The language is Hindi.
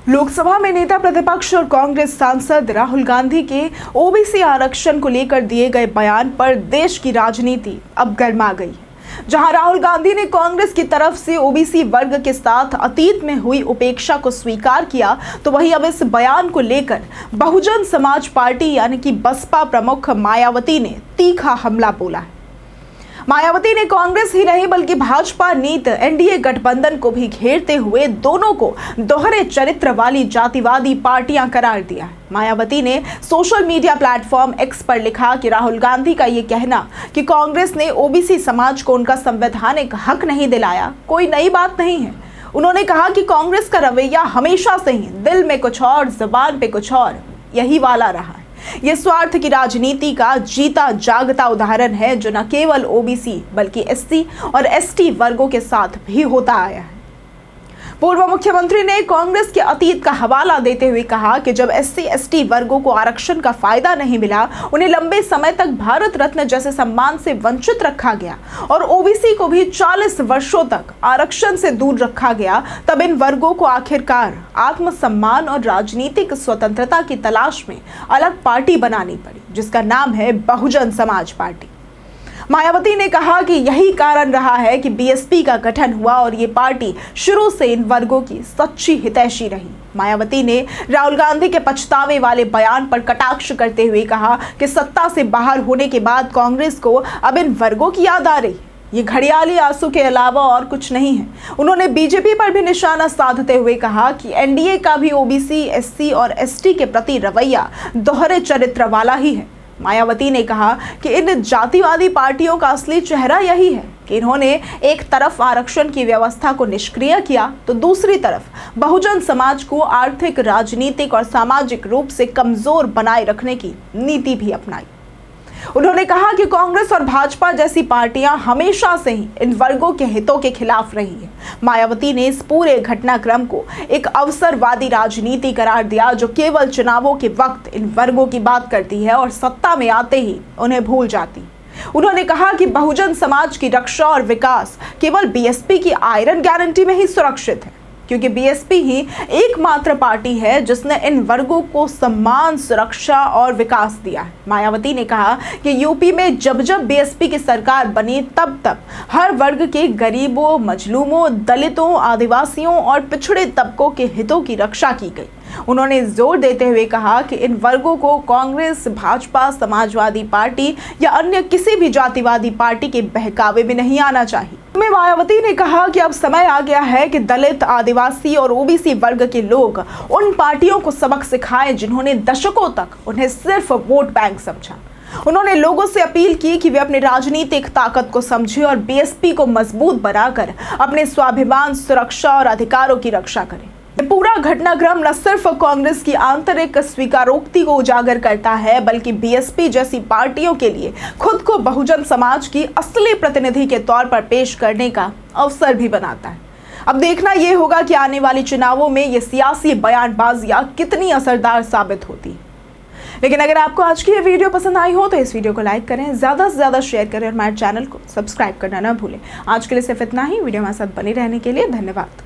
लोकसभा में नेता प्रतिपक्ष और कांग्रेस सांसद राहुल गांधी के ओबीसी आरक्षण को लेकर दिए गए बयान पर देश की राजनीति अब गर्मा गई है। जहां राहुल गांधी ने कांग्रेस की तरफ से ओबीसी वर्ग के साथ अतीत में हुई उपेक्षा को स्वीकार किया, तो वहीं अब इस बयान को लेकर बहुजन समाज पार्टी यानी कि बसपा प्रमुख मायावती ने तीखा हमला बोला है। मायावती ने कांग्रेस ही नहीं बल्कि भाजपा नीत एनडीए गठबंधन को भी घेरते हुए दोनों को दोहरे चरित्र वाली जातिवादी पार्टियां करार दिया है। मायावती ने सोशल मीडिया प्लेटफॉर्म एक्स पर लिखा कि राहुल गांधी का ये कहना कि कांग्रेस ने ओबीसी समाज को उनका संवैधानिक हक नहीं दिलाया कोई नई बात नहीं है। उन्होंने कहा कि कांग्रेस का रवैया हमेशा से ही दिल में कुछ और जुबान पे कुछ और यही वाला रहा है। ये स्वार्थ की राजनीति का जीता जागता उदाहरण है जो न केवल ओबीसी बल्कि एससी और एसटी वर्गों के साथ भी होता आया है। पूर्व मुख्यमंत्री ने कांग्रेस के अतीत का हवाला देते हुए कहा कि जब एससी एसटी वर्गों को आरक्षण का फायदा नहीं मिला, उन्हें लंबे समय तक भारत रत्न जैसे सम्मान से वंचित रखा गया और ओबीसी को भी 40 वर्षों तक आरक्षण से दूर रखा गया, तब इन वर्गों को आखिरकार आत्मसम्मान और राजनीतिक स्वतंत्रता की तलाश में अलग पार्टी बनानी पड़ी, जिसका नाम है बहुजन समाज पार्टी। मायावती ने कहा कि यही कारण रहा है कि बीएसपी का गठन हुआ और ये पार्टी शुरू से इन वर्गों की सच्ची हितैषी रही। मायावती ने राहुल गांधी के पछतावे वाले बयान पर कटाक्ष करते हुए कहा कि सत्ता से बाहर होने के बाद कांग्रेस को अब इन वर्गों की याद आ रही। ये घड़ियाली आंसू के अलावा और कुछ नहीं है। उन्होंने बीजेपी पर भी निशाना साधते हुए कहा कि एनडीए का भी ओबीसी, एससी और एसटी के प्रति रवैया दोहरे चरित्र वाला ही है। मायावती ने कहा कि इन जातिवादी पार्टियों का असली चेहरा यही है कि इन्होंने एक तरफ आरक्षण की व्यवस्था को निष्क्रिय किया तो दूसरी तरफ बहुजन समाज को आर्थिक, राजनीतिक और सामाजिक रूप से कमजोर बनाए रखने की नीति भी अपनाई। उन्होंने कहा कि कांग्रेस और भाजपा जैसी पार्टियां हमेशा से ही इन वर्गों के हितों के खिलाफ रही है। मायावती ने इस पूरे घटनाक्रम को एक अवसरवादी राजनीति करार दिया जो केवल चुनावों के वक्त इन वर्गों की बात करती है और सत्ता में आते ही उन्हें भूल जाती। उन्होंने कहा कि बहुजन समाज की रक्षा और विकास केवल बीएसपी की आयरन गारंटी में ही सुरक्षित है, क्योंकि बीएसपी ही एकमात्र पार्टी है जिसने इन वर्गों को सम्मान, सुरक्षा और विकास दिया है। मायावती ने कहा कि यूपी में जब जब बीएसपी की सरकार बनी तब हर वर्ग के गरीबों, मजलूमों, दलितों, आदिवासियों और पिछड़े तबकों के हितों की रक्षा की गई। उन्होंने जोर देते हुए कहा कि इन वर्गों को कांग्रेस, भाजपा, समाजवादी पार्टी या अन्य किसी भी जातिवादी पार्टी के बहकावे में नहीं आना चाहिए। मायावती ने कहा कि अब समय आ गया है कि दलित, आदिवासी और ओबीसी वर्ग के लोग उन पार्टियों को सबक सिखाएं जिन्होंने दशकों तक उन्हें सिर्फ वोट बैंक समझा। उन्होंने लोगों से अपील की कि वे अपनी राजनीतिक ताकत को समझें और बीएसपी को मजबूत बनाकर अपने स्वाभिमान, सुरक्षा और अधिकारों की रक्षा करें। पूरा घटनाक्रम न सिर्फ कांग्रेस की आंतरिक स्वीकारोक्ति को उजागर करता है बल्कि बीएसपी जैसी पार्टियों के लिए खुद को बहुजन समाज की असली प्रतिनिधि के तौर पर पेश करने का अवसर भी बनाता है। अब देखना यह होगा कि आने वाले चुनावों में ये सियासी बयानबाजियां कितनी असरदार साबित होती है। लेकिन अगर आपको आज की ये वीडियो पसंद आई हो तो इस वीडियो को लाइक करें, ज़्यादा से ज़्यादा शेयर करें और हमारे चैनल को सब्सक्राइब करना ना भूलें। आज के लिए सिर्फ इतना ही। वीडियो हमारे साथ बने रहने के लिए धन्यवाद।